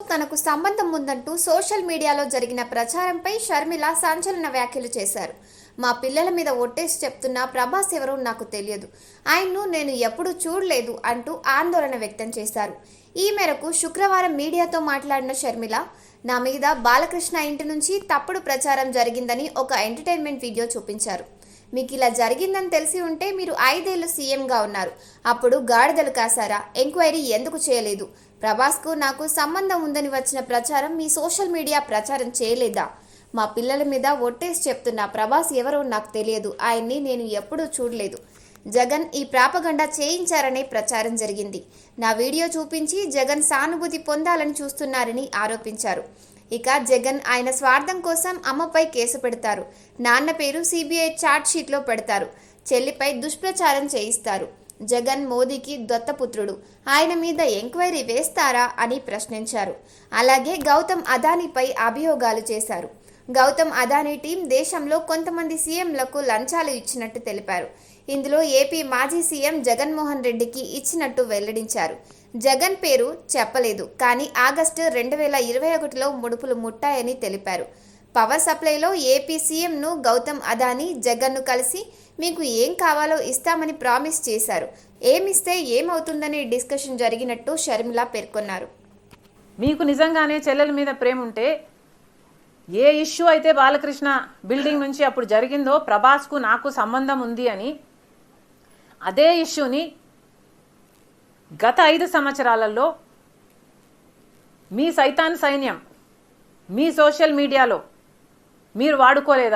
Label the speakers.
Speaker 1: తనకు సంబంధం ఉందంటూ సోషల్ మీడియాలో జరిగిన ప్రచారంపై షర్మిల సంచలన వ్యాఖ్యలు చేశారు. మా పిల్లల మీద ఒట్టేసి చెప్తున్న ప్రభాస్ ఎవరో నాకు తెలియదు, ఆయన్ను నేను ఎప్పుడూ చూడలేదు అంటూ ఆందోళన వ్యక్తం చేశారు. ఈ మేరకు శుక్రవారం మీడియాతో మాట్లాడిన షర్మిల, నా మీద బాలకృష్ణ ఇంటి నుంచి తప్పుడు ప్రచారం జరిగిందని ఒక ఎంటర్టైన్మెంట్ వీడియో చూపించారు. మీకు ఇలా జరిగిందని తెలిసి ఉంటే మీరు 5 ఏళ్లు సీఎంగా ఉన్నారు, అప్పుడు గాడిదలు కాసారా? ఎంక్వైరీ ఎందుకు చేయలేదు? ప్రభాస్కు నాకు సంబంధం ఉందని వచ్చిన ప్రచారం మీ సోషల్ మీడియా ప్రచారం చేయలేదా? మా పిల్లల మీద ఒట్టేసి చెప్తున్నా ప్రభాస్ ఎవరో నాకు తెలియదు, ఆయన్ని నేను ఎప్పుడూ చూడలేదు. జగన్ ఈ ప్రాపగండా చేయించారనే ప్రచారం జరిగింది. నా వీడియో చూపించి జగన్ సానుభూతి పొందాలని చూస్తున్నారని ఆరోపించారు. ఇక జగన్ ఆయన స్వార్థం కోసం అమ్మపై కేసు పెడతారు, నాన్న పేరు సిబిఐ ఛార్జ్ షీట్లో పెడతారు, చెల్లిపై దుష్ప్రచారం చేయిస్తారు. జగన్ మోదీకి దత్తపుత్రుడు, ఆయన మీద ఎంక్వైరీ వేస్తారా అని ప్రశ్నించారు. అలాగే గౌతమ్ అదానీపై అభియోగాలు చేశారు. గౌతమ్ అదానీ టీం దేశంలో కొంతమంది సీఎంలకు లంచాలు ఇచ్చినట్టు తెలిపారు. ఇందులో ఏపీ మాజీ సీఎం జగన్మోహన్ రెడ్డికి ఇచ్చినట్టు వెల్లడించారు. జగన్ పేరు చెప్పలేదు, కానీ ఆగస్టు 2021లో ముడుపులు ముట్టాయని తెలిపారు. పవర్ సప్లైలో ఏపీ సీఎంను గౌతమ్ అదానీ జగన్ను కలిసి మీకు ఏం కావాలో ఇస్తామని ప్రామిస్ చేశారు. ఏమిస్తే ఏమవుతుందనే డిస్కషన్ జరిగినట్టు షర్మిల పేర్కొన్నారు.
Speaker 2: మీకు నిజంగానే చెల్లెల మీద ప్రేమ ఉంటే ఏ ఇష్యూ అయితే బాలకృష్ణ బిల్డింగ్ నుంచి అప్పుడు జరిగిందో ప్రభాస్కు నాకు సంబంధం ఉంది అని, అదే ఇష్యూని గత 5 సంవత్సరాలలో మీ సైతాన్ సైన్యం మీ సోషల్ మీడియాలో మీరు వాడుకోలేదా?